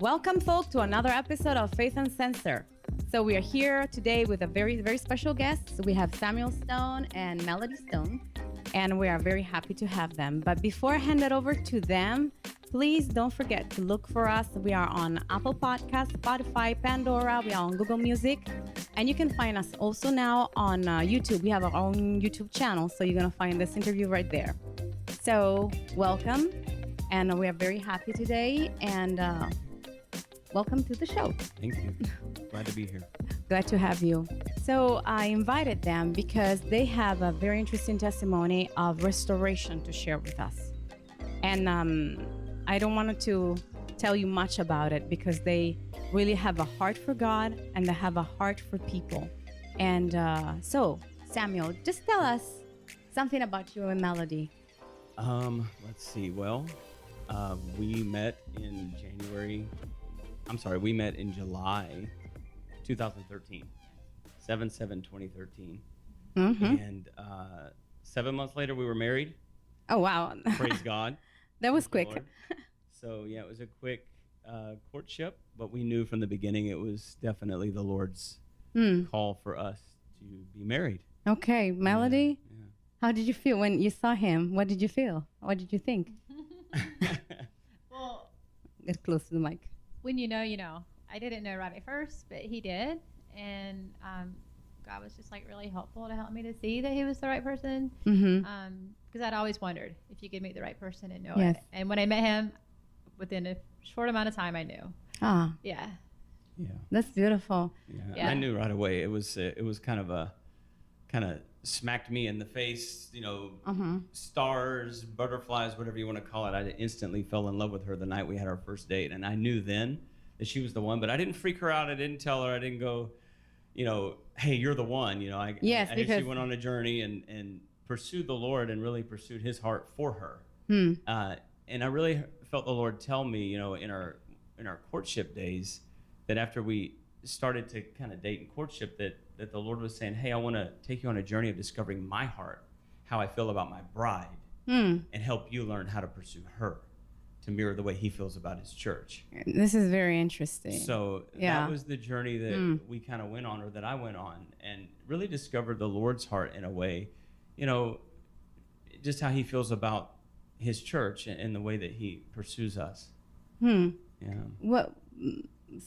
Welcome, folks, to another episode of Faith Uncensored. So we are here today with a very, very special guest. So we have Samuel Stone and Melody Stone, and we are very happy to have them. But before I hand it over to them, please don't forget to look for us. We are on Apple Podcasts, Spotify, Pandora. We are on Google Music. And you can find us also now on YouTube. We have our own YouTube channel, so you're going to find this interview right there. So welcome, and we are very happy today, and welcome to the show. Thank you. Glad to be here. Glad to have you. So I invited them because they have a very interesting testimony of restoration to share with us. And I don't want to tell you much about it because they really have a heart for God and they have a heart for people. And so, Samuel, just tell us something about you and Melody. Let's see. Well, we met in July 2013, 7/7/2013. Mm-hmm. And 7 months later, we were married. Oh, wow. Praise God. That was quick. So, yeah, it was a quick courtship, but we knew from the beginning it was definitely the Lord's call for us to be married. Okay, Melody, Yeah. how did you feel when you saw him? What did you feel? What did you think? Well, Get close to the mic. when you know. I didn't know right at first, but he did. And God was just like really helpful to help me to see that he was the right person. Mm-hmm. Because I'd always wondered if you could meet the right person and know Yes. it. And when I met him, within a short amount of time, I knew. Ah, Yeah. Yeah. that's beautiful. Yeah. I knew right away. It was kind of smacked me in the face, stars, butterflies, whatever you want to call it. I instantly fell in love with her the night we had our first date. And I knew then that she was the one, but I didn't freak her out. I didn't tell her. I didn't go, hey, you're the one. Yes, I because actually went on a journey and pursued the Lord and really pursued his heart for her. And I really felt the Lord tell me, in our courtship days, that after we started to kind of date and courtship, that the Lord was saying, hey, I want to take you on a journey of discovering my heart, how I feel about my bride, and help you learn how to pursue her to mirror the way he feels about his church. This is very interesting. So that was the journey that we kind of went on, or that I went on, and really discovered the Lord's heart in a way, just how he feels about his church and the way that he pursues us. Yeah. What?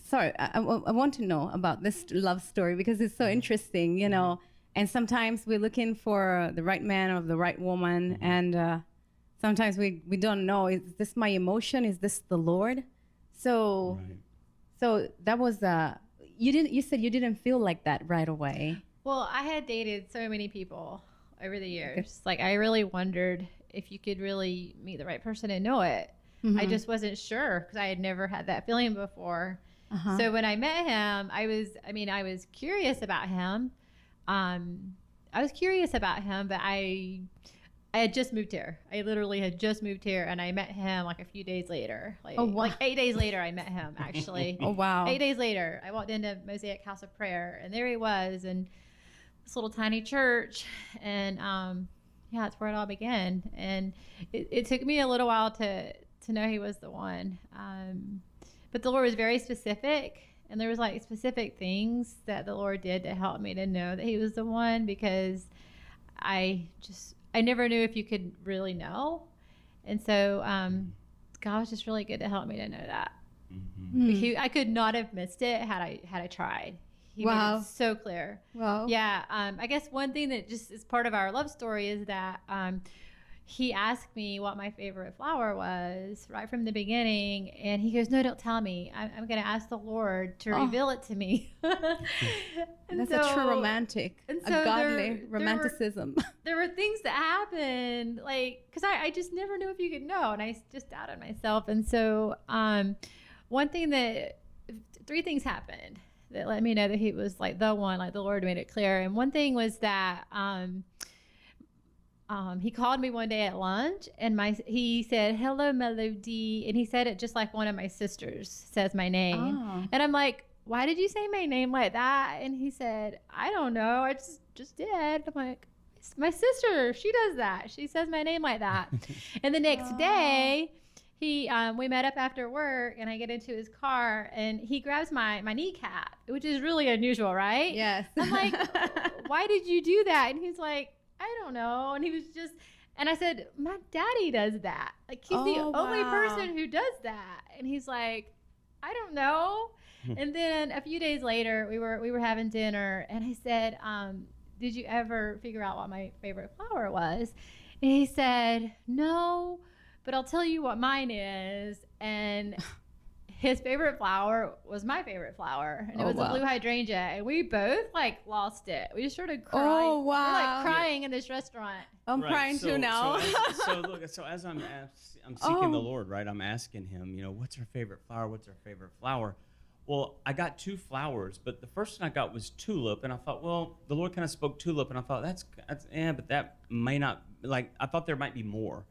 Sorry, I want to know about this love story because it's so interesting, And sometimes we're looking for the right man or the right woman, and sometimes we don't know. Is this my emotion? Is this the Lord? So, Right. so that was You said you didn't feel like that right away. Well, I had dated so many people over the years. Like, I really wondered if you could really meet the right person and know it. Mm-hmm. I just wasn't sure because I had never had that feeling before. Uh-huh. So when I met him, I was curious about him. But I had just moved here. I literally had just moved here, and I met him like a few days later. Oh, wow. Like 8 days later, I met him, actually. Oh, wow. 8 days later, I walked into Mosaic House of Prayer, and there he was in this little tiny church. And that's where it all began. And it took me a little while to know he was the one. But the Lord was very specific, and there was like specific things that the Lord did to help me to know that he was the one, because I never knew if you could really know. And so God was just really good to help me to know that. Mm-hmm. I could not have missed it had I tried. He Wow. made it so clear. Wow. Yeah. I guess one thing that just is part of our love story is that he asked me what my favorite flower was right from the beginning. And he goes, no, don't tell me. I'm going to ask the Lord to reveal it to me. That's a true romantic, a godly romanticism. There were things that happened, like, because I just never knew if you could know. And I just doubted myself. And so three things happened that let me know that he was like the one, like the Lord made it clear. And one thing was that he called me one day at lunch, and he said, hello, Melody. And he said it just like one of my sisters says my name. Oh. And I'm like, why did you say my name like that? And he said, I don't know. I just did. I'm like, my sister, she does that. She says my name like that. And the next day, we met up after work, and I get into his car, and he grabs my kneecap, which is really unusual, right? Yes. I'm like, why did you do that? And he's like, I don't know. And he was just, and I said, my daddy does that. Like, he's the only person who does that. And he's like, I don't know. And then a few days later, we were having dinner, and I said, did you ever figure out what my favorite flower was? And he said, no, but I'll tell you what mine is. And his favorite flower was my favorite flower, and it was a blue hydrangea. And we both like lost it. We just started crying. Oh wow! We're like crying in this restaurant. I'm crying too now. So as I'm seeking the Lord, right? I'm asking Him, what's her favorite flower? What's her favorite flower? Well, I got 2 flowers, but the first one I got was tulip, and I thought, well, the Lord kind of spoke tulip, and I thought that's but that may not, like, I thought there might be more.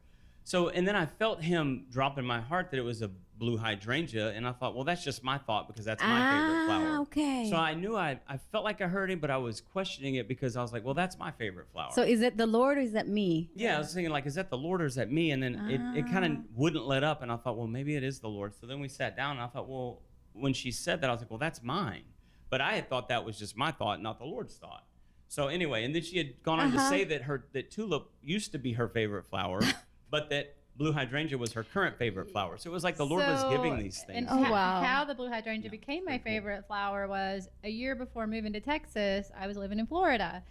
So, and then I felt Him drop in my heart that it was a blue hydrangea, and I thought, well, that's just my thought because that's my favorite flower. Okay. So I knew I felt like I heard Him, but I was questioning it because I was like, well, that's my favorite flower. So is it the Lord or is that me? Yeah, I was thinking, like, is that the Lord or is that me? And then it kind of wouldn't let up, and I thought, well, maybe it is the Lord. So then we sat down, and I thought, well, when she said that, I was like, well, that's mine. But I had thought that was just my thought, not the Lord's thought. So anyway, and then she had gone on to say that tulip used to be her favorite flower, but that blue hydrangea was her current favorite flower. So it was like the Lord was giving these things. And how the blue hydrangea became my favorite flower was a year before moving to Texas. I was living in Florida,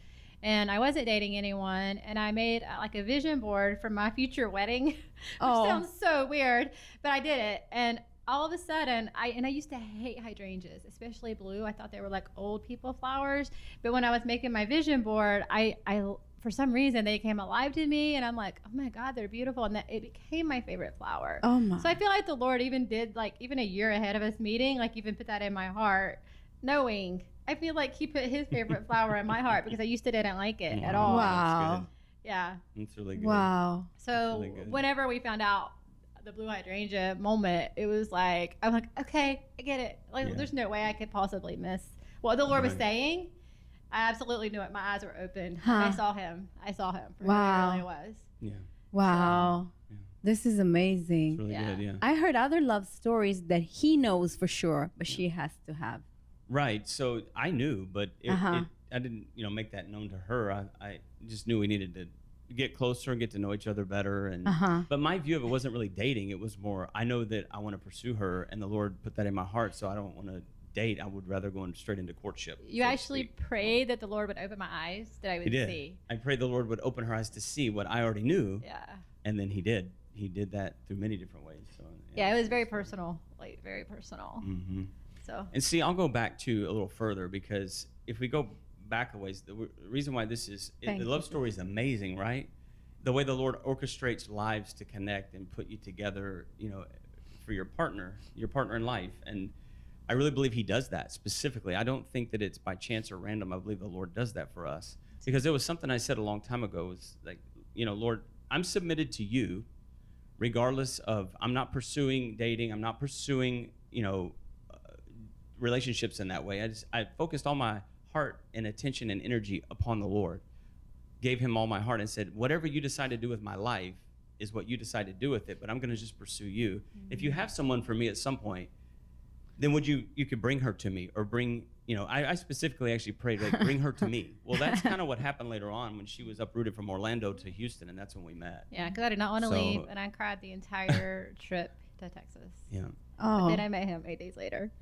and I wasn't dating anyone, and I made like a vision board for my future wedding, which sounds so weird, but I did it. And all of a sudden, I used to hate hydrangeas, especially blue. I thought they were like old people flowers. But when I was making my vision board, I for some reason they came alive to me, and I'm like, oh my God, they're beautiful, and it became my favorite flower. Oh my! So I feel like the Lord even did, like, even a year ahead of us meeting, like even put that in my heart, knowing. I feel like He put His favorite flower in my heart because I used to didn't like it at all. Wow! Yeah, it's really good. Wow! So really good. Whenever we found out the blue hydrangea moment, it was like, I'm like, okay, I get it. Like, there's no way I could possibly miss what the Lord was saying. I absolutely knew it. My eyes were open. I saw Him for who He really was. Yeah. Wow. Yeah. This is amazing. It's really good, yeah. I heard other love stories that He knows for sure, but she has to have. Right. So I knew, but I didn't, make that known to her. I just knew we needed to get closer and get to know each other better. And but my view of it wasn't really dating. It was more, I know that I want to pursue her, and the Lord put that in my heart, so I don't want to date. I would rather go straight into courtship. You actually prayed that the Lord would open my eyes, that I would see. I prayed the Lord would open her eyes to see what I already knew. Yeah. And then He did. He did that through many different ways. So yeah, it was very personal, like very personal. Mm-hmm. So. And see, I'll go back to a little further, because if we go back a ways, the reason why this is, the love story is amazing, right? The way the Lord orchestrates lives to connect and put you together, for your partner in life. And I really believe He does that specifically. I don't think that it's by chance or random. I believe the Lord does that for us. Because there was something I said a long time ago, was like, Lord, I'm submitted to You regardless of, I'm not pursuing dating. I'm not pursuing, relationships in that way. I focused all my heart and attention and energy upon the Lord. Gave Him all my heart and said, whatever You decide to do with my life is what You decide to do with it, but I'm going to just pursue You. Mm-hmm. If You have someone for me at some point, then you could bring her to me, or bring, I specifically actually prayed, like, bring her to me. Well, that's kind of what happened later on when she was uprooted from Orlando to Houston, and that's when we met. Yeah, because I did not want to leave, and I cried the entire trip to Texas. Yeah. Oh. But then I met him 8 days later.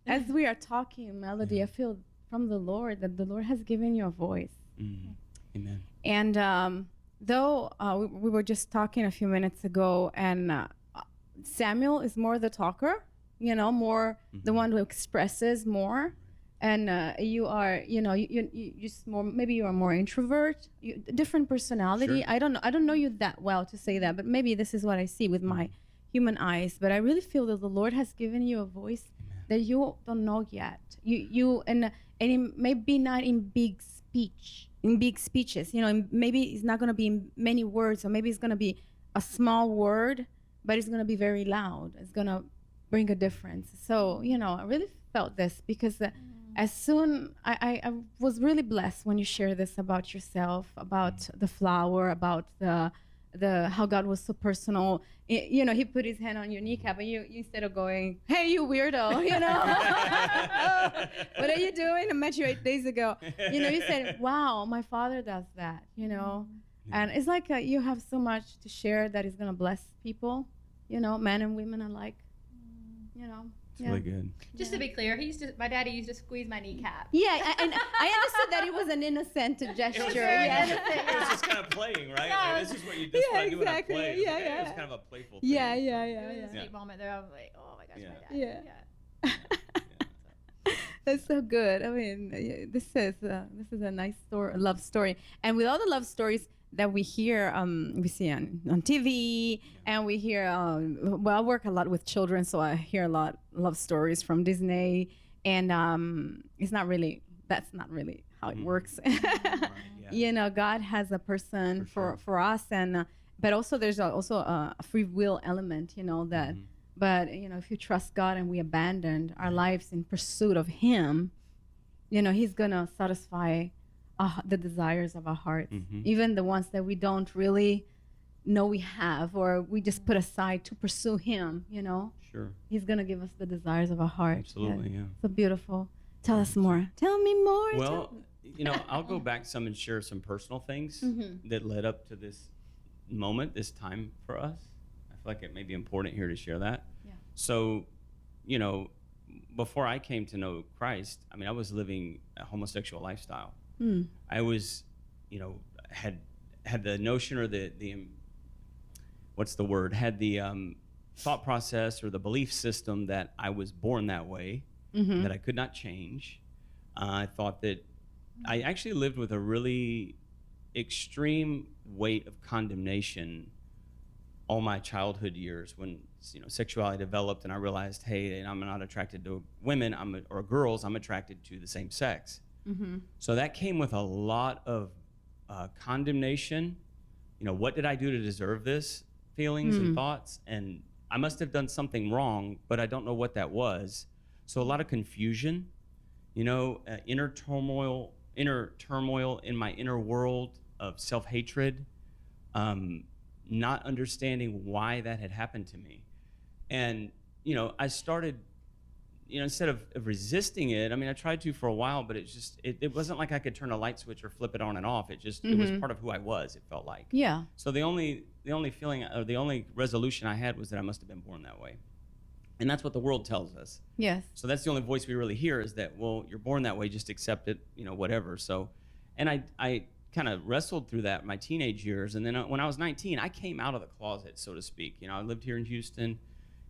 As we are talking, Melody, I feel from the Lord that the Lord has given you a voice. Mm. Amen. And though we were just talking a few minutes ago, and Samuel is more the talker, more the one who expresses more, and you are, you just more, maybe you are more introvert, different personality. Sure. I don't know you that well to say that, but maybe this is what I see with my human eyes. But I really feel that the Lord has given you a voice that you don't know yet. And it may be not in big speeches, maybe it's not going to be in many words, or maybe it's going to be a small word, but it's going to be very loud. It's going to bring a difference. So, I really felt this because as soon, I was really blessed when you share this about yourself, about the flower, about the how God was so personal. You know, he put his hand on your kneecap, and you instead of going, "Hey, you weirdo," you know, what are you doing? I met you 8 days ago. You know, you said, "Wow, my father does that," you know. And it's like you have so much to share that is going to bless people, you know, men and women alike, you know. It's really good. Just to be clear, my daddy used to squeeze my kneecap. Yeah, and I understood that it was an innocent gesture. It was just kind of playing, right? Yeah. Like, this is what you do when I play. Yeah, It was yeah. kind of a playful thing. Yeah. It was a sweet moment there. I was like, oh my gosh, my dad. Yeah. That's so good. I mean, this is a nice story, love story, and with all the love stories that we hear, we see on TV, and we hear. Well, I work a lot with children, so I hear a lot love stories from Disney, and that's not really how it works. You know, God has a person for us, and but also there's also a free will element. You know that. But, you know, if you trust God and we abandon our lives in pursuit of Him, you know, He's going to satisfy the desires of our hearts, even the ones that we don't really know we have, or we just put aside to pursue Him, you know. Sure. He's going to give us the desires of our heart. Absolutely, yeah. So beautiful. Tell us more. Tell me more. Well, you know, I'll go back some and share some personal things that led up to this moment, this time for us. I feel like it may be important here to share that. So, you know, before I came to know Christ, I mean, I was living a homosexual lifestyle. I was, you know, had the notion or the what's the word? Had the thought process or the belief system that I was born that way, that I could not change. I thought that I actually lived with a really extreme weight of condemnation all my childhood years when, you know, sexuality developed, and I realized, hey, I'm not attracted to women or girls, I'm attracted to the same sex. So that came with a lot of condemnation. You know, what did I do to deserve this? Feelings and thoughts, and I must have done something wrong, but I don't know what that was. So a lot of confusion, you know, inner turmoil in my inner world of self-hatred, not understanding why that had happened to me. And, you know, I started, you know, instead of resisting it, I mean, I tried to for a while, but it wasn't like I could turn a light switch or flip it on and off. It was part of who I was, it felt like. Yeah. So the only feeling, or the only resolution I had was that I must have been born that way. And that's what the world tells us. Yes. So that's the only voice we really hear, is that, well, you're born that way, just accept it, you know, whatever. So, and I kind of wrestled through that in my teenage years. And then when I was 19, I came out of the closet, so to speak. You know, I lived here in Houston,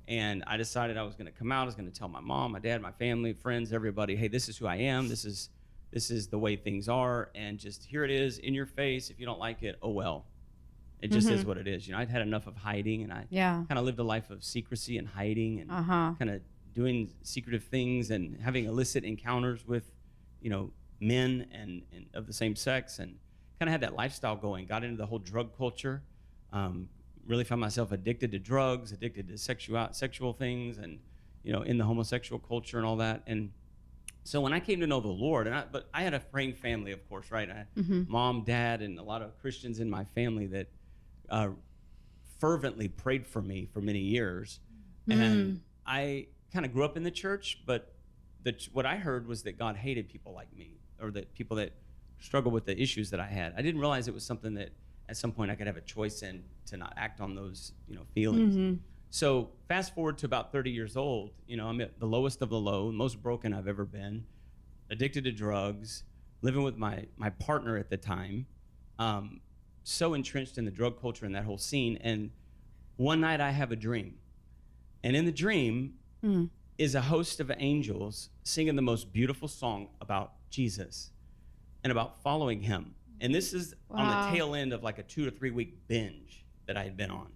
and I decided I was going to come out. I was going to tell my mom, my dad, my family, friends, everybody, hey, this is who I am. This is the way things are. And just here it is in your face. If you don't like it, oh, well. It just is what it is. You know, I'd had enough of hiding, and I kind of lived a life of secrecy and hiding, and kind of doing secretive things and having illicit encounters with, you know, men and of the same sex, and kind of had that lifestyle going. Got into the whole drug culture. Really found myself addicted to drugs, addicted to sexual things, and, you know, in the homosexual culture and all that. And so when I came to know the Lord, but I had a praying family, of course, right? Mom, dad, and a lot of Christians in my family that fervently prayed for me for many years. And I kind of grew up in the church, but what I heard was that God hated people like me, or that people that struggle with the issues that I had. I didn't realize it was something that at some point I could have a choice in to not act on those, you know, feelings. So fast forward to about 30 years old, you know, I'm at the lowest of the low, most broken I've ever been, addicted to drugs, living with my partner at the time, so entrenched in the drug culture and that whole scene. And one night I have a dream. And in the dream is a host of angels singing the most beautiful song about Jesus and about following him. And this is on the tail end of like a 2 to 3 week binge that I had been on.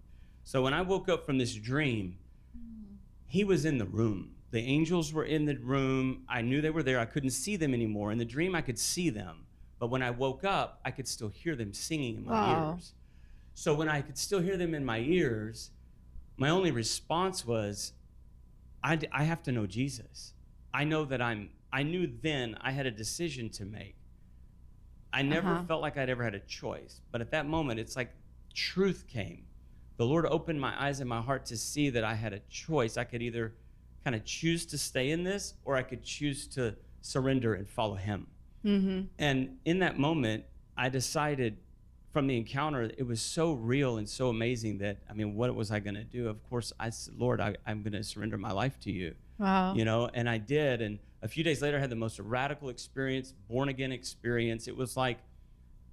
So when I woke up from this dream, he was in the room. The angels were in the room. I knew they were there. I couldn't see them anymore. In the dream, I could see them. But when I woke up, I could still hear them singing in my ears. So when I could still hear them in my ears, my only response was, I have to know Jesus. I know that I knew then I had a decision to make. I never felt like I'd ever had a choice. But at that moment, it's like truth came. The Lord opened my eyes and my heart to see that I had a choice. I could either kind of choose to stay in this, or I could choose to surrender and follow him. Mm-hmm. And in that moment, I decided from the encounter, it was so real and so amazing that, I mean, what was I going to do? Of course, I said, Lord, I'm going to surrender my life to you. Wow. You know, and I did. And a few days later, I had the most radical experience, born again experience. It was like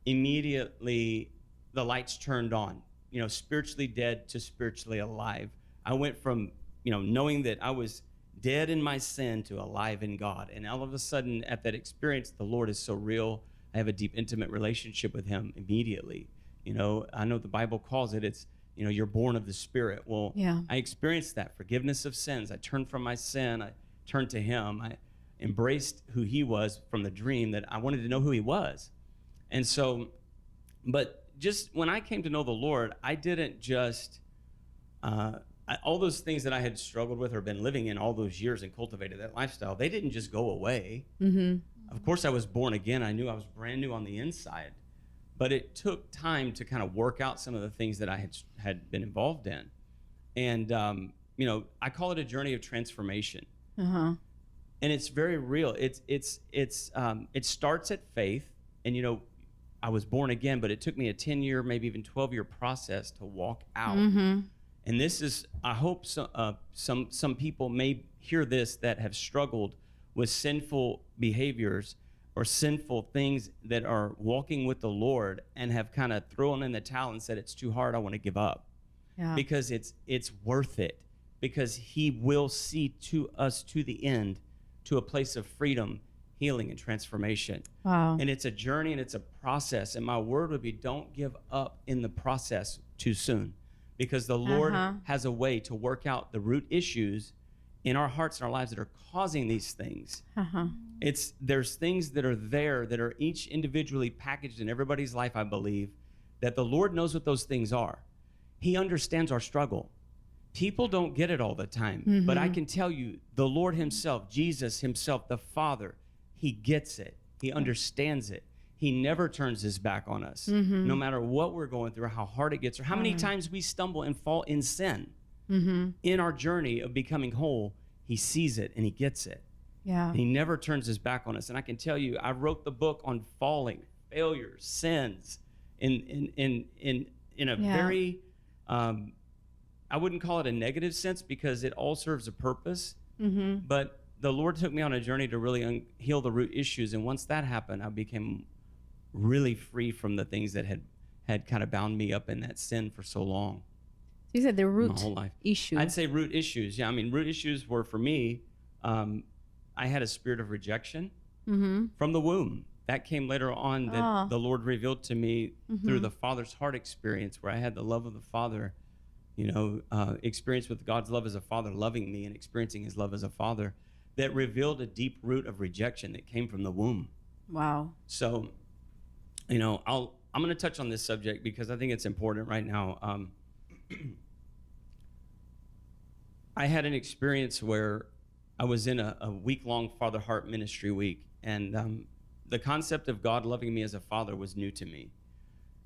immediately the lights turned on, you know, spiritually dead to spiritually alive. I went from, you know, knowing that I was dead in my sin to alive in God. And all of a sudden at that experience, the Lord is so real. I have a deep, intimate relationship with him immediately. You know, I know the Bible calls it, it's, you know, you're born of the Spirit. Well, yeah. I experienced that forgiveness of sins. I turned from my sin. I turned to him. I embraced who he was from the dream, that I wanted to know who he was. And so, but just when I came to know the Lord, I didn't just, all those things that I had struggled with or been living in all those years and cultivated that lifestyle, they didn't just go away. Mm-hmm. Of course, I was born again. I knew I was brand new on the inside. But it took time to kind of work out some of the things that I had been involved in. And, you know, I call it a journey of transformation. Uh-huh. And it's very real. It starts at faith. And, you know, I was born again, but it took me a 10-year, maybe even 12-year process to walk out. Mm-hmm. And this is, I hope some people may hear this that have struggled with sinful behaviors or sinful things, that are walking with the Lord and have kind of thrown in the towel and said, it's too hard, I want to give up. Yeah. Because it's worth it, because he will see to us to the end, to a place of freedom, healing, and transformation. Wow. And it's a journey and it's a process. And my word would be, don't give up in the process too soon, because the Lord has a way to work out the root issues in our hearts and our lives that are causing these things. There's things that are there that are each individually packaged in everybody's life, I believe, that the Lord knows what those things are. He understands our struggle. People don't get it all the time, but I can tell you, the Lord himself, Jesus himself, the Father, he gets it. He understands it. He never turns his back on us, no matter what we're going through, or how hard it gets, or how many times we stumble and fall in sin. In our journey of becoming whole, he sees it and he gets it. Yeah. And he never turns his back on us. And I can tell you, I wrote the book on falling, failures, sins, in a very, I wouldn't call it a negative sense, because it all serves a purpose. But the Lord took me on a journey to really heal the root issues. And once that happened, I became really free from the things that had kind of bound me up in that sin for so long. You said the root my whole life. issue. I'd say root issues. Yeah, I mean, root issues were, for me, I had a spirit of rejection from the womb. That came later on, that the Lord revealed to me through the Father's heart experience, where I had the love of the Father, you know, experience with God's love as a Father, loving me and experiencing his love as a Father, that revealed a deep root of rejection that came from the womb. Wow. So, you know, I'm going to touch on this subject because I think it's important right now. I had an experience where I was in a week-long Father Heart Ministry week, and the concept of God loving me as a father was new to me.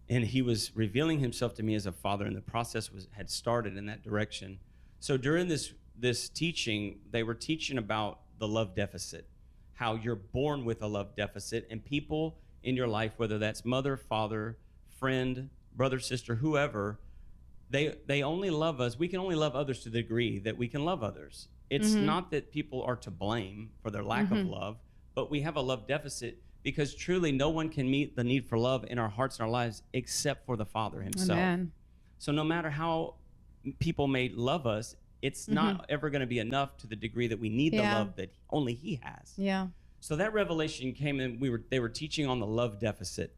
And he was revealing himself to me as a father, and the process had started in that direction. So during this teaching, they were teaching about the love deficit, how you're born with a love deficit, and people in your life, whether that's mother, father, friend, brother, sister, whoever, they only love us. We can only love others to the degree that we can love others. It's not that people are to blame for their lack of love, but we have a love deficit, because truly no one can meet the need for love in our hearts and our lives except for the Father himself. Amen. So no matter how people may love us, it's not ever going to be enough to the degree that we need the love that only he has. Yeah. So that revelation came, and they were teaching on the love deficit.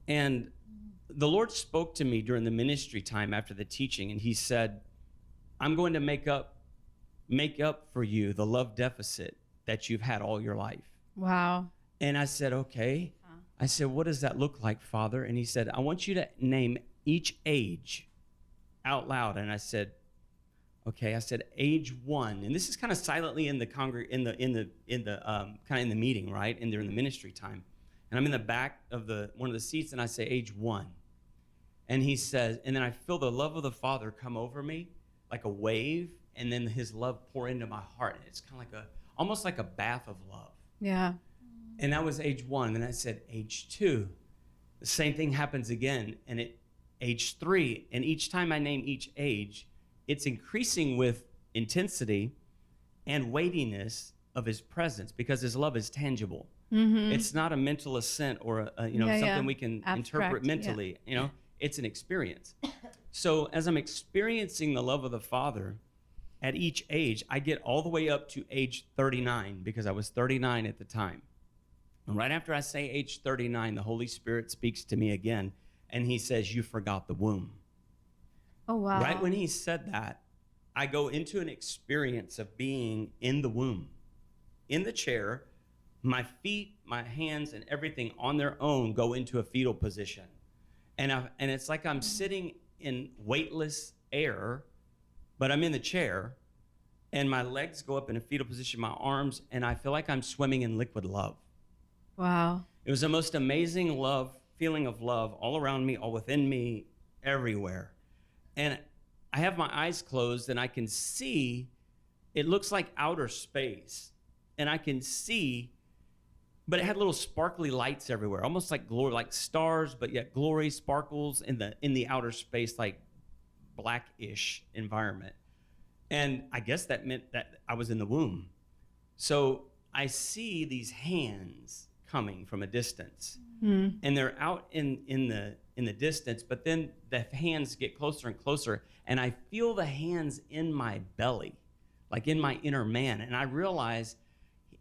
And the Lord spoke to me during the ministry time after the teaching, and he said, I'm going to make up for you the love deficit that you've had all your life. Wow. And I said, okay. I said, what does that look like, Father? And he said, I want you to name each age out loud. And I said, okay. I said, age 1. And this is kind of silently in the kind of in the meeting, right? During the ministry time. And I'm in the back of one of the seats, and I say age 1. And he says, and then I feel the love of the Father come over me like a wave, and then his love pour into my heart. And it's kind of like almost like a bath of love. Yeah. And that was age 1. And then I said, age 2, the same thing happens again. And age 3, and each time I name each age, it's increasing with intensity and weightiness of his presence, because his love is tangible. Mm-hmm. It's not a mental assent or something we can interpret mentally. It's an experience. So as I'm experiencing the love of the Father at each age, I get all the way up to age 39, because I was 39 at the time. And right after I say age 39, the Holy Spirit speaks to me again, and he says, "You forgot the womb." Oh, wow. Right when he said that, I go into an experience of being in the womb, in the chair. My feet, my hands, and everything on their own go into a fetal position. And it's like I'm sitting in weightless air, but I'm in the chair, and my legs go up in a fetal position, my arms, and I feel like I'm swimming in liquid love. Wow. It was the most amazing feeling of love all around me, all within me, everywhere. And I have my eyes closed, and I can see, it looks like outer space, and I can see, but it had little sparkly lights everywhere, almost like glory, like stars, but yet glory sparkles in the outer space, like blackish environment. And I guess that meant that I was in the womb. So I see these hands coming from a distance, and they're out in the distance, but then the hands get closer and closer, and I feel the hands in my belly, like in my inner man, and I realize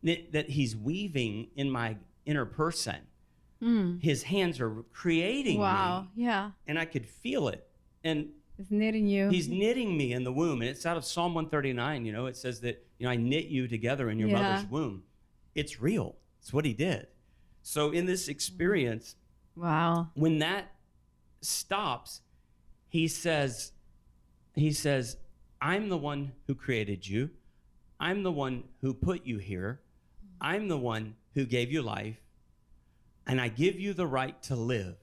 that he's weaving in my inner person. His hands are creating wow. me. Yeah. And I could feel it. And it's knitting you. He's knitting me in the womb. And it's out of Psalm 139. It says that, I knit you together in your mother's womb. It's real. It's what he did. So in this experience, wow, when that stops, he says, I'm the one who created you. I'm the one who put you here. I'm the one who gave you life, and I give you the right to live.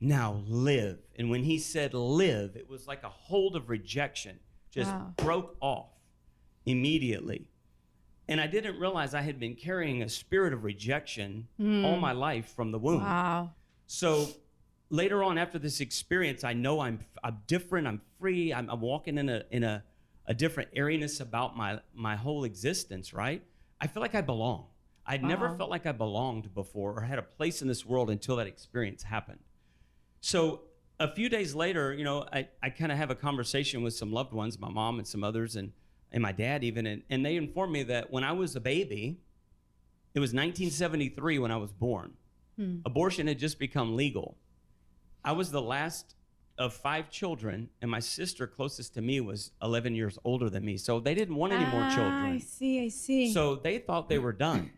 Now live. And when he said live, it was like a hold of rejection just broke off immediately. And I didn't realize I had been carrying a spirit of rejection all my life from the womb. Wow. So later on, after this experience, I know I'm different. I'm free. I'm walking in a different airiness about my whole existence, right? I feel like I belong. I'd never felt like I belonged before or had a place in this world until that experience happened. So a few days later, I kind of have a conversation with some loved ones, my mom and some others, and my dad even, and they informed me that when I was a baby, it was 1973 when I was born. Abortion had just become legal. I was the last of 5 children, and my sister closest to me was 11 years older than me. So they didn't want any more children. I see. So they thought they were done,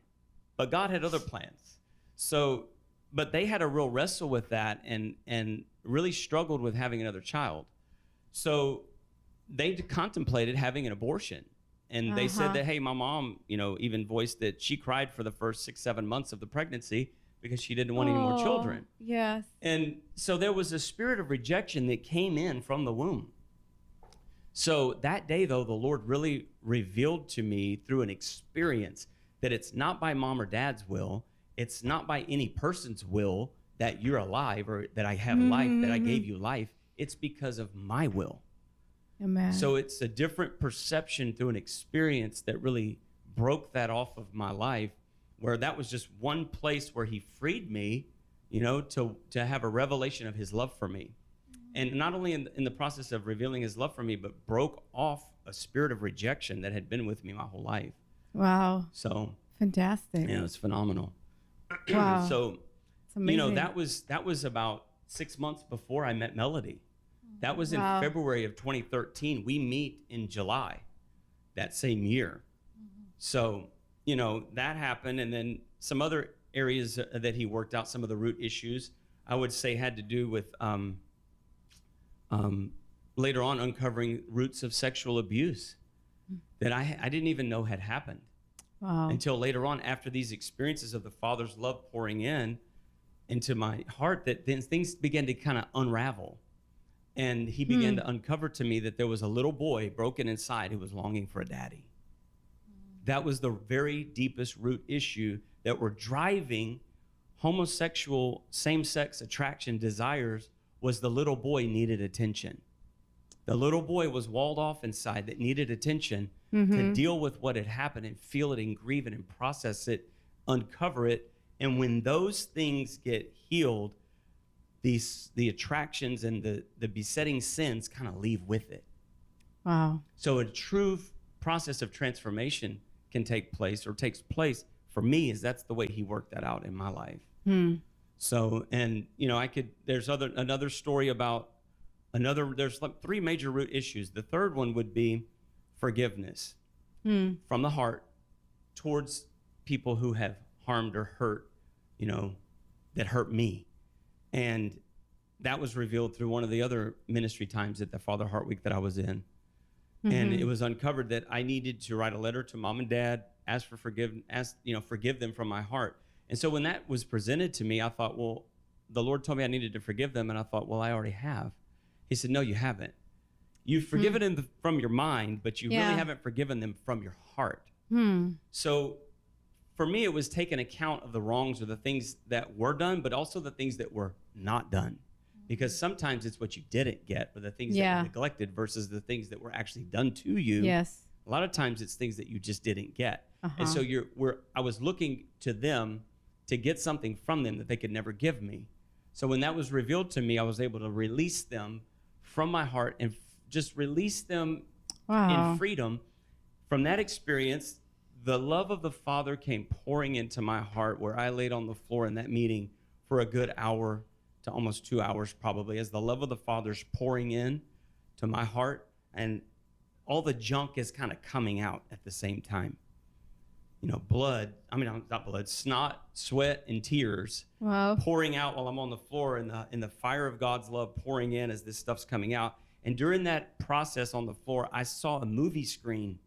but God had other plans. So, but they had a real wrestle with that and really struggled with having another child. So they contemplated having an abortion. And they said that, hey, my mom, even voiced that she cried for the first 6-7 months of the pregnancy because she didn't want any more children. Yes. And so there was a spirit of rejection that came in from the womb. So that day, though, the Lord really revealed to me through an experience that it's not by mom or dad's will, it's not by any person's will that you're alive or that I have life, that I gave you life. It's because of my will. Amen. So it's a different perception through an experience that really broke that off of my life, where that was just one place where he freed me, to have a revelation of his love for me. And not only in the process of revealing his love for me, but broke off a spirit of rejection that had been with me my whole life. Wow. So fantastic. Yeah, it's phenomenal. Wow. So, it's amazing. that was about 6 months before I met Melody. That was in February of 2013. We meet in July that same year. So, that happened. And then some other areas that he worked out, some of the root issues, I would say had to do with later on uncovering roots of sexual abuse that I didn't even know had happened. Wow. Until later on, after these experiences of the Father's love pouring in, into my heart that then things began to kind of unravel. And he began to uncover to me that there was a little boy broken inside who was longing for a daddy. That was the very deepest root issue that were driving homosexual same-sex attraction desires. Was the little boy needed attention. The little boy was walled off inside that needed attention to deal with what had happened and feel it and grieve it and process it, uncover it. And when those things get healed, the attractions and the besetting sins kind of leave with it. Wow. So a true process of transformation can take place, or takes place for me, is that's the way he worked that out in my life. So, and there's another story about there's like 3 major root issues. The third one would be forgiveness from the heart towards people who have harmed or hurt, that hurt me. And that was revealed through one of the other ministry times at the Father Heart Week that I was in. And it was uncovered that I needed to write a letter to mom and dad, ask for forgiveness, forgive them from my heart. And so when that was presented to me, I thought, well, the Lord told me I needed to forgive them. And I thought, well, I already have. He said, no, you haven't. You've forgiven them from your mind, but you really haven't forgiven them from your heart. So for me, it was taking account of the wrongs or the things that were done, but also the things that were not done. Because sometimes it's what you didn't get, or the things that were neglected versus the things that were actually done to you. Yes. A lot of times it's things that you just didn't get. And so I was looking to them to get something from them that they could never give me. So when that was revealed to me, I was able to release them from my heart and just release them in freedom. From that experience, the love of the Father came pouring into my heart, where I laid on the floor in that meeting for a good hour to almost 2 hours probably, as the love of the Father's pouring in to my heart, and all the junk is kind of coming out at the same time. Snot, sweat, and tears pouring out while I'm on the floor, and the fire of God's love pouring in as this stuff's coming out. And during that process on the floor, I saw a movie screen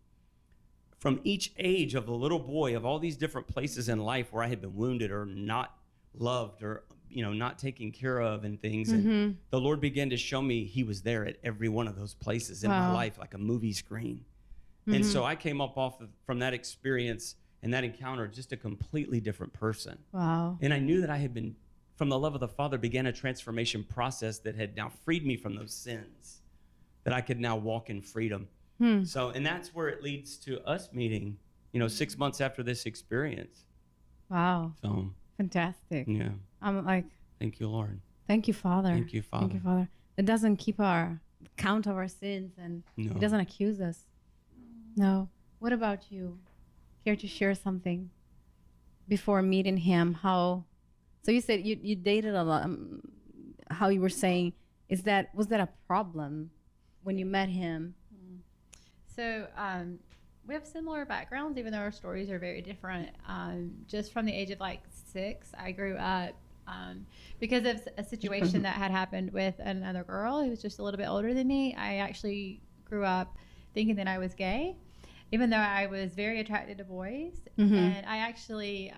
from each age of the little boy, of all these different places in life where I had been wounded or not loved or not taken care of and things. And the Lord began to show me he was there at every one of those places in my life, like a movie screen. And so I came up from that experience and that encounter just a completely different person. Wow. And I knew that I had been, from the love of the Father, began a transformation process that had now freed me from those sins, that I could now walk in freedom. So, and that's where it leads to us meeting, 6 months after this experience. Wow. So fantastic. Yeah. I'm like, thank you, Lord. Thank you, Father. Thank you, Father. Thank you, Father. It doesn't keep our count of our sins, and it doesn't accuse us. No. What about you? Care to share something before meeting him? So you said you dated a lot. How you were saying, was that a problem when you met him? So we have similar backgrounds, even though our stories are very different. Just from the age of 6, I grew up because of a situation that had happened with another girl who was just a little bit older than me. I actually grew up thinking that I was gay, even though I was very attracted to boys. And I actually,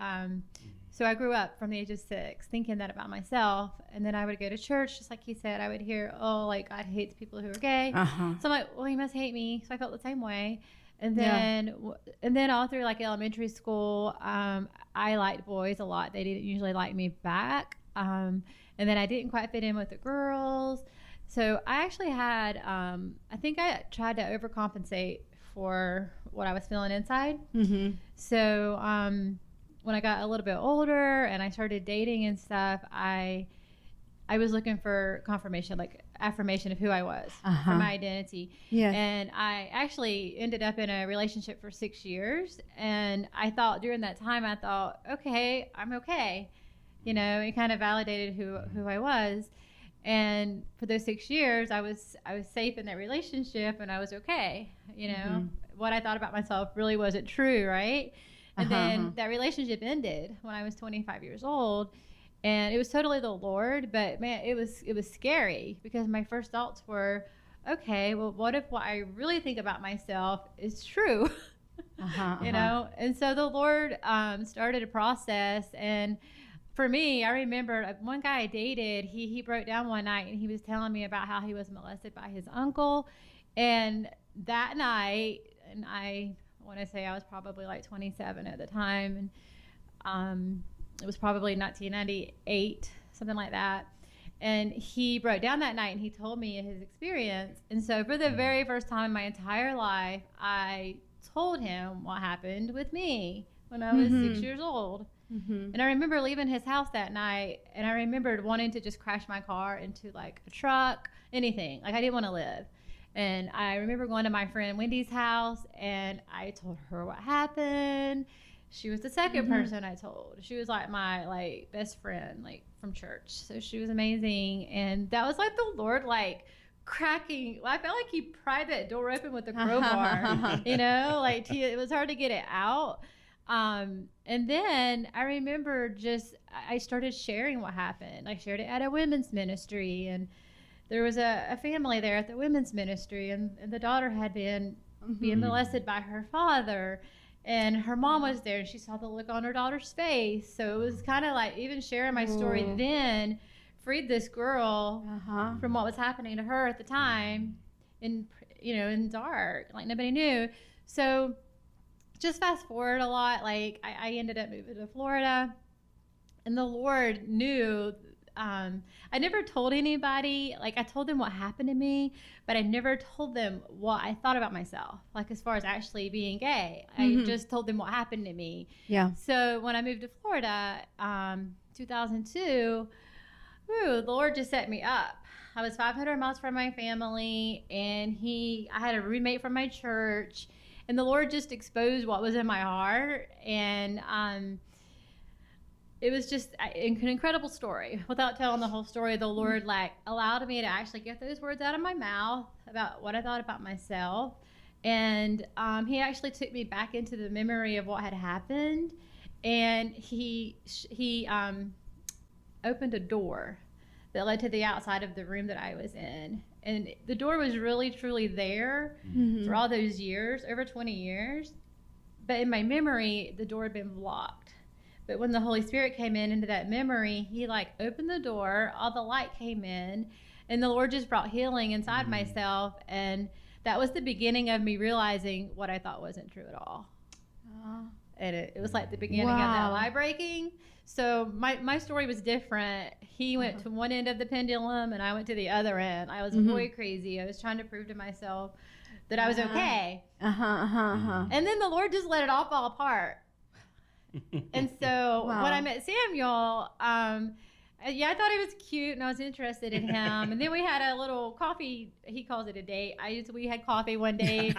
so I grew up from the age of 6 thinking that about myself. And then I would go to church, just like he said. I would hear, God hates people who are gay. So I'm like, well, he must hate me. So I felt the same way. And then all through elementary school, I liked boys a lot. They didn't usually like me back. And then I didn't quite fit in with the girls. So I actually had, I think I tried to overcompensate for what I was feeling inside. So when I got a little bit older and I started dating and stuff, I was looking for confirmation, affirmation of who I was, for my identity. And I actually ended up in a relationship for 6 years. And I thought during that time, okay, I'm okay. It kind of validated who I was. And for those 6 years, I was safe in that relationship, and I was okay. What I thought about myself really wasn't true, right? And then that relationship ended when I was 25 years old. And it was totally the Lord, but man, it was scary, because my first thoughts were, okay, well, what if what I really think about myself is true? And so the Lord started a process, and for me, I remember one guy I dated, he broke down one night and he was telling me about how he was molested by his uncle. And that night, and I want to say I was probably like 27 at the time, and it was probably 1998, something like that. And he broke down that night and he told me his experience. And so for the very first time in my entire life, I told him what happened with me when I was 6 years old. And I remember leaving his house that night, and I remembered wanting to just crash my car into like a truck, anything. Like I didn't want to live. And I remember going to my friend Wendy's house, and I told her what happened. She was the second person I told. She was like my like best friend, like from church. So she was amazing. And that was like the Lord like cracking. I felt like he pried that door open with a crowbar, you know, like it was hard to get it out. And then I remember I started sharing what happened. I shared it at a women's ministry, and there was a family there at the women's ministry, and the daughter had been being molested by her father. And her mom was there, and she saw the look on her daughter's face. So it was kind of like even sharing my story then freed this girl from what was happening to her at the time in dark, like nobody knew. So just fast forward a lot, like I ended up moving to Florida, and the Lord knew. I never told anybody, like I told them what happened to me, but I never told them what I thought about myself, like as far as actually being gay. I just told them what happened to me. Yeah. So when I moved to Florida, 2002, the Lord just set me up. I was 500 miles from my family, and I had a roommate from my church, and the Lord just exposed what was in my heart. And it was just an incredible story. Without telling the whole story, the Lord like allowed me to actually get those words out of my mouth about what I thought about myself. And he actually took me back into the memory of what had happened. And he opened a door that led to the outside of the room that I was in. And the door was really, truly there for all those years, over 20 years. But in my memory, the door had been blocked. But when the Holy Spirit came into that memory, he like opened the door, all the light came in, and the Lord just brought healing inside myself. And that was the beginning of me realizing what I thought wasn't true at all. And it was like the beginning of that lie breaking. So my story was different. He went to one end of the pendulum, and I went to the other end. I was boy crazy. I was trying to prove to myself that I was okay. And then the Lord just let it all fall apart. And so when I met Samuel, I thought he was cute, and I was interested in him. And then we had a little coffee. He calls it a date. We had coffee one day.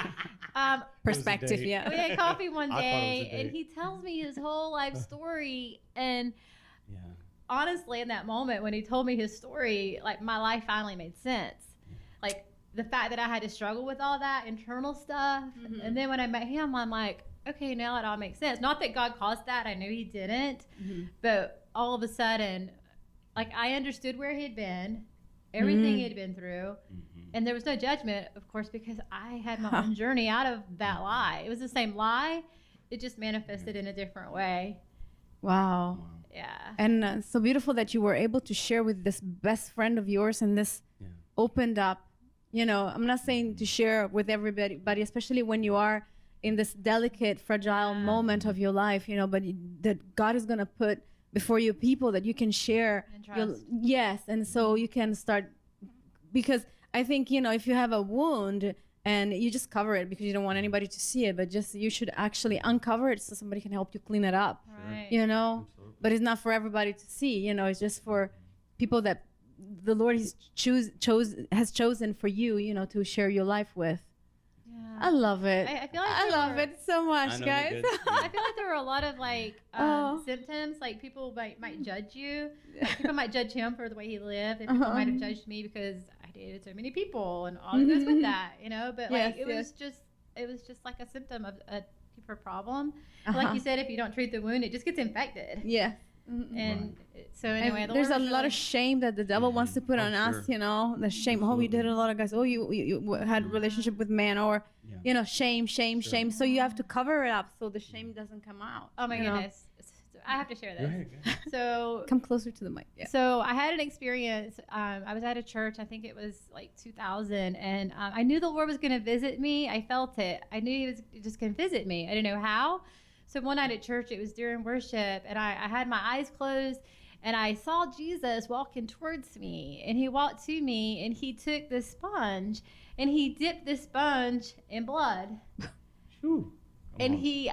Perspective, yeah. We had coffee one day, and he tells me his whole life story. And honestly, in that moment when he told me his story, like my life finally made sense. Like the fact that I had to struggle with all that internal stuff. And then when I met him, I'm like, okay, now it all makes sense. Not that God caused that. I knew he didn't. But all of a sudden, like I understood where he'd been, everything he'd been through. And there was no judgment, of course, because I had my own journey out of that lie. It was the same lie. It just manifested in a different way. Wow. Yeah. And so beautiful that you were able to share with this best friend of yours, and this opened up, I'm not saying to share with everybody, but especially when you are in this delicate, fragile moment of your life, but that God is going to put before you people that you can share. And so you can start, because I think, if you have a wound and you just cover it because you don't want anybody to see it, but you should actually uncover it so somebody can help you clean it up, Absolutely. But it's not for everybody to see, it's just for people that the Lord has chosen for you, to share your life with. I love it. I feel like I love it so much, guys. I feel like there were a lot of symptoms. Like people might judge you. Like, people might judge him for the way he lived, and people might have judged me because I dated so many people and all that goes with that, But like it was just like a symptom of a deeper problem. Like you said, if you don't treat the wound, it just gets infected. Yeah. And so anyway, there's a lot of shame that the devil wants to put on us, the shame. Oh, you did a lot of guys. Oh, you had a relationship with men, or shame. So you have to cover it up so the shame doesn't come out. Oh my goodness, I have to share this. Go ahead. So Come closer to the mic. Yeah. So I had an experience. I was at a church. I think it was like 2000, and I knew the Lord was going to visit me. I felt it. I knew He was just going to visit me. I didn't know how. So one night at church, it was during worship, and I had my eyes closed, and I saw Jesus walking towards me, and He walked to me, and He took this sponge, and He dipped this sponge in blood, and He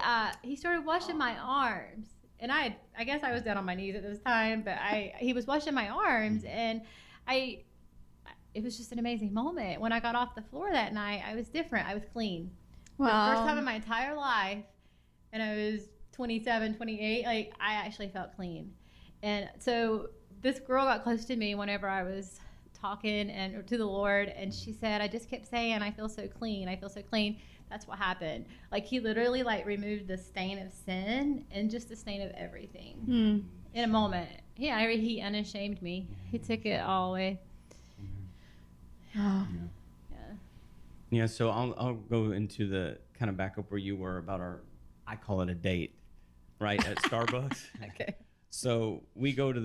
started washing my arms. And I guess I was down on my knees at this time, but He was washing my arms, and it was just an amazing moment. When I got off the floor that night, I was different. I was clean. Wow. The first time in my entire life, and I was 27, 28, like I actually felt clean. And so this girl got close to me whenever I was talking and to the Lord, and she said, I just kept saying, I feel so clean. I feel so clean. That's what happened. Like He literally like removed the stain of sin and just the stain of everything in a moment. Yeah, He unashamed me. He took it all away. Oh. Yeah. So I'll go into the kind of back up where you were about I call it a date, right, at Starbucks. Okay. So we go to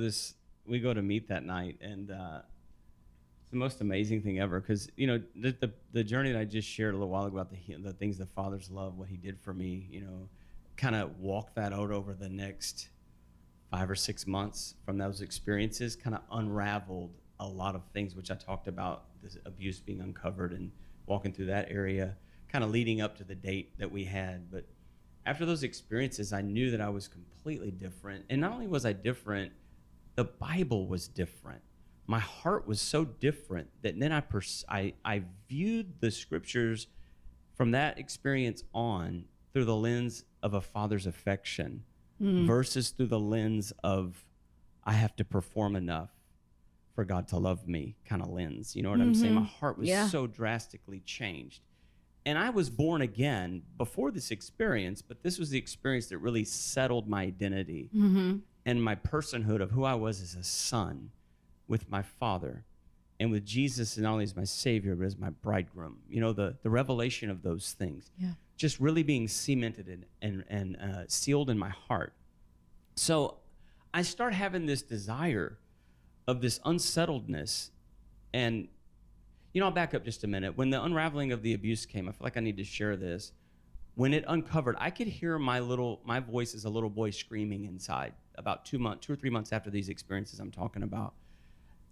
meet that night, and it's the most amazing thing ever, because the journey that I just shared a little while ago about the things that fathers love, what He did for me, kind of walk that out over the next 5 or 6 months from those experiences, kind of unraveled a lot of things, which I talked about, this abuse being uncovered and walking through that area, kind of leading up to the date that we had. But after those experiences, I knew that I was completely different. And not only was I different, the Bible was different. My heart was so different that then I viewed the scriptures from that experience on through the lens of a father's affection versus through the lens of I have to perform enough for God to love me kind of lens. You know what I'm saying? My heart was so drastically changed. And I was born again before this experience, but this was the experience that really settled my identity and my personhood of who I was as a son with my Father, and with Jesus not only as my Savior, but as my bridegroom. The revelation of those things just really being cemented and sealed in my heart. So I start having this desire of this unsettledness. And I'll back up just a minute. When the unraveling of the abuse came, I feel like I need to share this. When it uncovered, I could hear my voice as a little boy screaming inside about 2 or 3 months after these experiences I'm talking about.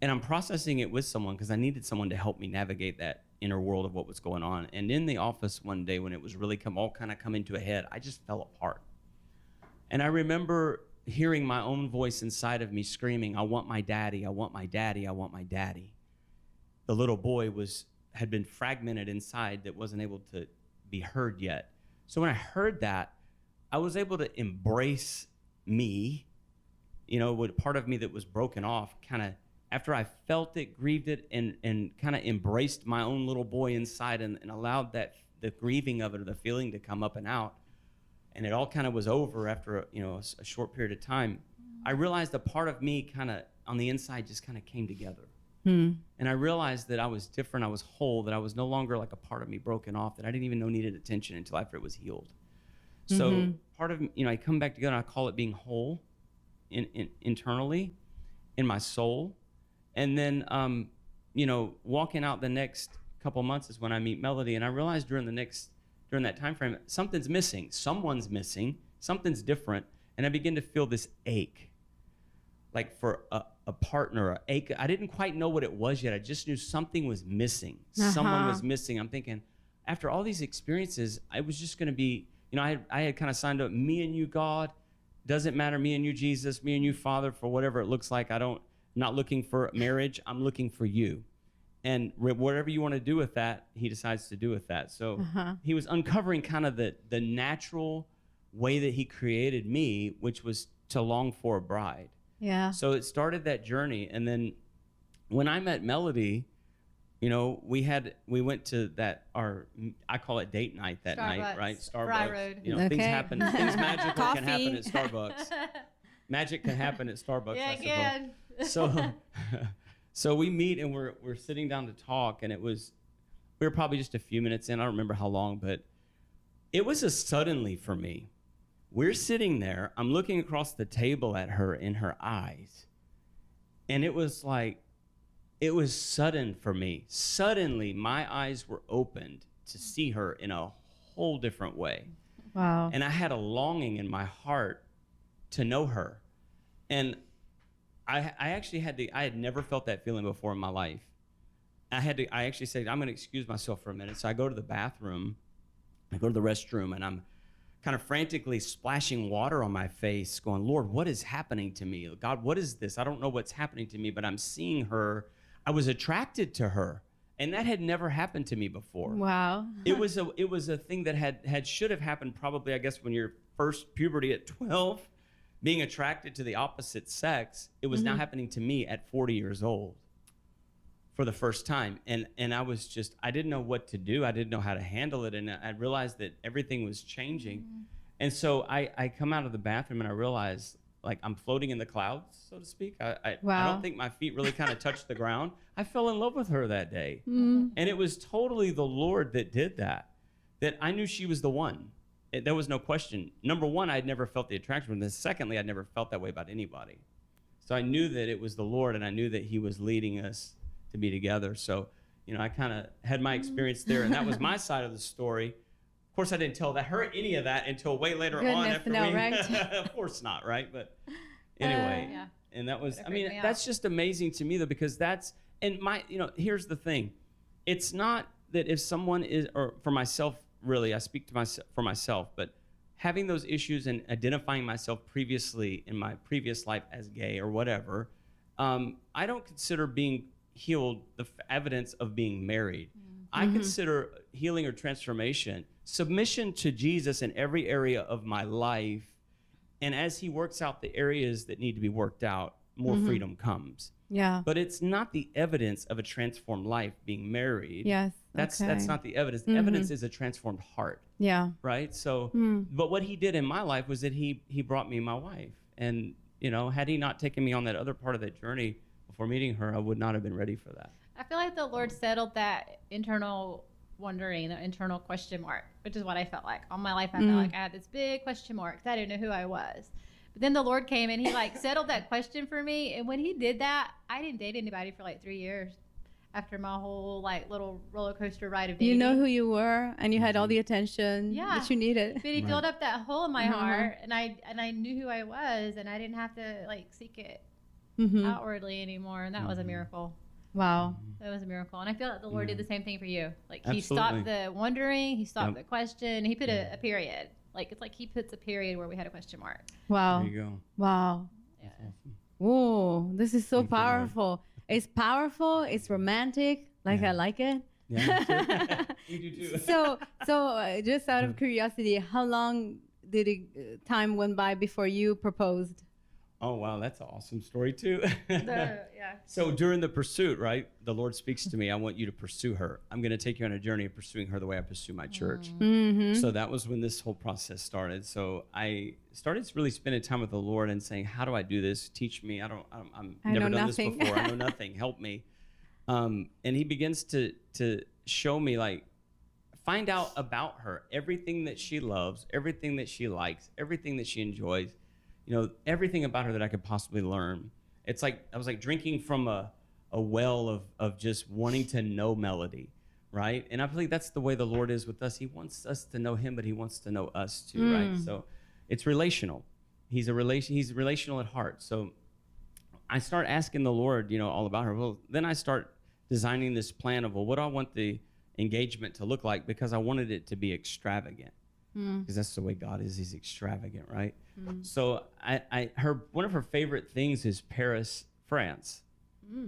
And I'm processing it with someone because I needed someone to help me navigate that inner world of what was going on. And in the office one day when it was really all coming to a head, I just fell apart. And I remember hearing my own voice inside of me screaming, I want my daddy, I want my daddy, I want my daddy. The little boy had been fragmented inside that wasn't able to be heard yet. So when I heard that, I was able to embrace me, with part of me that was broken off, kind of after I felt it, grieved it, and kind of embraced my own little boy inside and allowed the grieving of it or the feeling to come up and out. And it all kind of was over after a short period of time. I realized a part of me kind of on the inside just kind of came together. And I realized that I was different, I was whole, that I was no longer like a part of me broken off, that I didn't even know needed attention until after it was healed. So part of, I come back together and I call it being whole internally in my soul. And then, walking out the next couple months is when I meet Melody. And I realized during that time frame, something's missing. Someone's missing. Something's different. And I begin to feel this ache, like for a partner, an ache. I didn't quite know what it was yet. I just knew something was missing. Someone was missing. I'm thinking, after all these experiences, I was just going to be, I had kind of signed up, me and you, God. Doesn't matter, me and you, Jesus, me and you, Father, for whatever it looks like. Not looking for marriage. I'm looking for you. And whatever you want to do with that, He decides to do with that. So He was uncovering kind of the natural way that He created me, which was to long for a bride. Yeah. So it started that journey. And then when I met Melody, we went to I call it date night that Starbucks. Night, right? Starbucks. Fry Road. Things happen. Things magical can happen at Coffee. Starbucks. Magic can happen at Starbucks. Yeah, I again. suppose. So we meet and we're sitting down to talk, and we were probably just a few minutes in. I don't remember how long, but it was a suddenly for me we're sitting there. I'm looking across the table at her in her eyes. And it was like, it was sudden for me. Suddenly, my eyes were opened to see her in a whole different way. Wow. And I had a longing in my heart to know her. And I actually I had never felt that feeling before in my life. I actually said, I'm going to excuse myself for a minute. So I go to the bathroom, I go to the restroom, and I'm kind of frantically splashing water on my face, going, Lord, what is happening to me? God, what is this? I don't know what's happening to me, but I'm seeing her. I was attracted to her, and that had never happened to me before. Wow. It was a thing that should have happened probably, I guess, when you're first puberty at 12, being attracted to the opposite sex. It was now happening to me at 40 years old for the first time. And I didn't know what to do. I didn't know how to handle it. And I realized that everything was changing. And so I come out of the bathroom and I realize, like, I'm floating in the clouds, so to speak. I don't think my feet really kind of touched the ground. I fell in love with her that day. And it was totally the Lord that did that I knew she was the one. There was no question. Number one, I'd never felt the attraction. And then secondly, I'd never felt that way about anybody. So I knew that it was the Lord, and I knew that he was leading us to be together. So, I kind of had my experience there, and that was my side of the story. Of course, I didn't tell her any of that until way later on. After right? Of course not, right? But anyway, Yeah. And that was, Me that's out. just amazing to me, though, because here's the thing. It's not that if someone is, or for myself, really, I speak to myself for myself, but having those issues and identifying myself previously in my previous life as gay or whatever, I don't consider being healed the evidence of being married. I consider healing or transformation submission to Jesus in every area of my life, and as he works out the areas that need to be worked out, more freedom comes. Yeah. But it's not the evidence of a transformed life being married. Yes. That's not the evidence. The evidence is a transformed heart. Yeah. Right? So but what he did in my life was that he brought me my wife. And had he not taken me on that other part of that journey before meeting her, I would not have been ready for that. I feel like the Lord settled that internal wondering, the internal question mark, which is what I felt like. All my life I felt like I had this big question mark because I didn't know who I was. But then the Lord came and he settled that question for me. And when he did that, I didn't date anybody for 3 years after my whole little roller coaster ride of dating. You know who you were, and you had all the attention that you needed. But he filled up that hole in my heart, and I knew who I was, and I didn't have to seek it outwardly anymore. And that was a miracle. Wow. That was a miracle. And I feel like the Lord did the same thing for you. He Absolutely. stopped the wondering, he stopped the question, he put a period. It's like he puts a period where we had a question mark. Wow. There you go. Wow. Yeah. Whoa, this is so Thank you, Lord. powerful. It's powerful. It's romantic. I like it. Yeah. You do too. So just out of curiosity, how long did time went by before you proposed? Oh, wow. That's an awesome story too. Yeah. So during the pursuit, right, the Lord speaks to me. I want you to pursue her. I'm going to take you on a journey of pursuing her the way I pursue my church. So that was when this whole process started. So I started really spending time with the Lord and saying, how do I do this? Teach me. I've never done this before. I know nothing. Help me. And he begins to show me, find out about her, everything that she loves, everything that she likes, everything that she enjoys, everything about her that I could possibly learn. It's like I was drinking from a well of just wanting to know Melody, right? And I believe that's the way the Lord is with us. He wants us to know him, but he wants to know us too, right? So it's relational. He's relational at heart. So I start asking the Lord, all about her. Well, then I start designing this plan of, what do I want the engagement to look like? Because I wanted it to be extravagant. Because that's the way God is. He's extravagant, right? So one of her favorite things is Paris, France.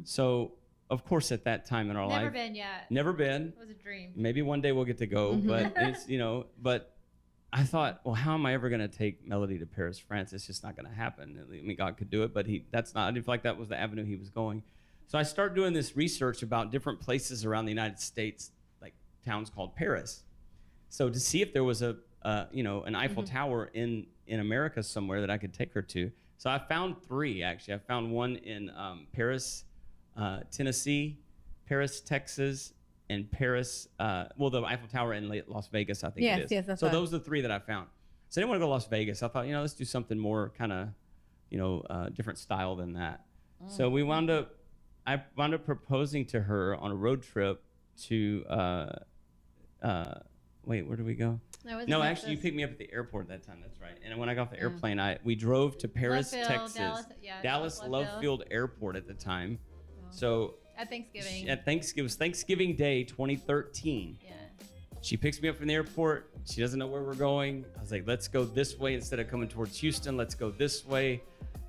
So of course at that time in our life, Never been yet. Never been. It was a dream. Maybe one day we'll get to go, but it's but I thought, well, how am I ever going to take Melody to Paris, France? It's just not going to happen. I mean, God could do it, but I didn't feel like that was the avenue he was going. So I started doing this research about different places around the United States, like towns called Paris. So to see if there was an Eiffel Tower in America somewhere that I could take her to. So I found 3, actually. I found one in Paris, Tennessee, Paris, Texas, and Paris, the Eiffel Tower in Las Vegas, I think it is. Yes, that's so right. those are the 3 that I found. So I didn't want to go to Las Vegas. I thought, let's do something more kind of, different style than that. So I wound up proposing to her on a road trip to, wait, where did we go? No, actually, you picked me up at the airport that time. That's right. And when I got off the airplane, we drove to Paris, Texas, Dallas Love Field Airport at the time. So at Thanksgiving. It was Thanksgiving Day, 2013. Yeah. She picks me up from the airport. She doesn't know where we're going. I was like, let's go this way instead of coming towards Houston. Let's go this way.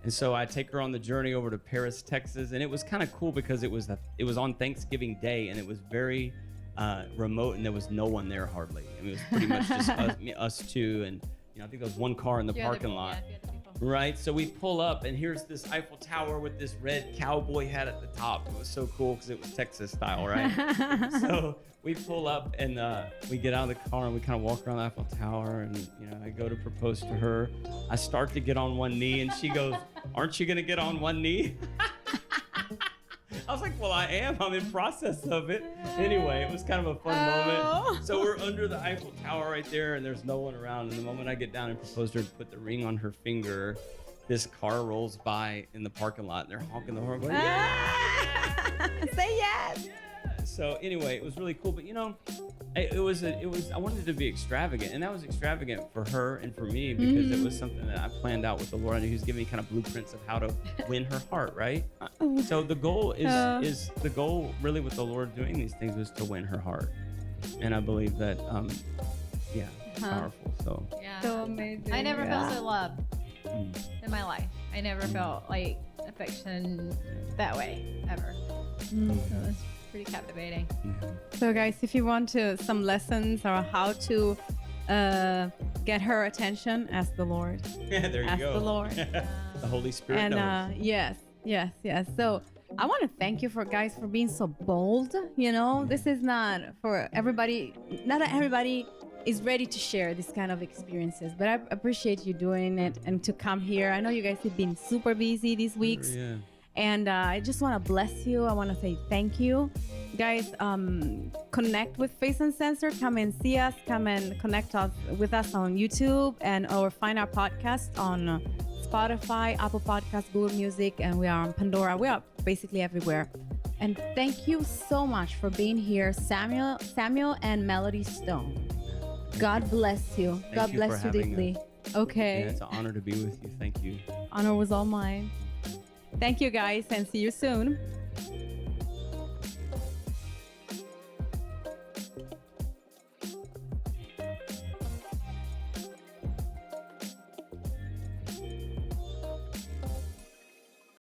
And so I take her on the journey over to Paris, Texas, and it was kind of cool because it was on Thanksgiving Day, and it was very remote, and there was no one there hardly. I mean, it was pretty much just us two, and I think there was one car in the parking lot. Right, so we pull up, and here's this Eiffel Tower with this red cowboy hat at the top. It was so cool because it was Texas style, right? So we pull up, and we get out of the car, and we kind of walk around the Eiffel Tower, and I go to propose to her. I start to get on one knee, and she goes, "Aren't you gonna get on one knee?" I was like, well, I am. I'm in process of it. Anyway, it was kind of a fun moment. So we're under the Eiffel Tower right there, and there's no one around. And the moment I get down and propose to her to put the ring on her finger, this car rolls by in the parking lot, and they're honking the horn. Going, yeah! Say yes. Yeah. So anyway, it was really cool. But it was. I wanted it to be extravagant, and that was extravagant for her and for me because it was something that I planned out with the Lord. I knew He was giving me kind of blueprints of how to win her heart, right? So the goal is the goal really with the Lord doing these things was to win her heart, and I believe that it's powerful. So so amazing. I never felt so loved in my life. I never felt like affection that way ever. So it's pretty captivating. So guys, if you want some lessons or how to get her attention, ask the Lord. Yeah, there you ask go. The Lord. The Holy Spirit knows. Yes. So I want to thank you guys for being so bold. This is not for everybody. Not everybody is ready to share this kind of experiences, but I appreciate you doing it and to come here. I know you guys have been super busy these weeks. Yeah. And I just want to bless you. I want to say thank you. Guys, connect with Faith Uncensored. Come and see us. Come and connect with us on YouTube or find our podcast on Spotify, Apple Podcasts, Google Music, and we are on Pandora. We are basically everywhere. And thank you so much for being here, Samuel and Melody Stone. God bless you. God bless you deeply. Okay. Yeah, it's an honor to be with you. Thank you. Honor was all mine. Thank you guys, and see you soon.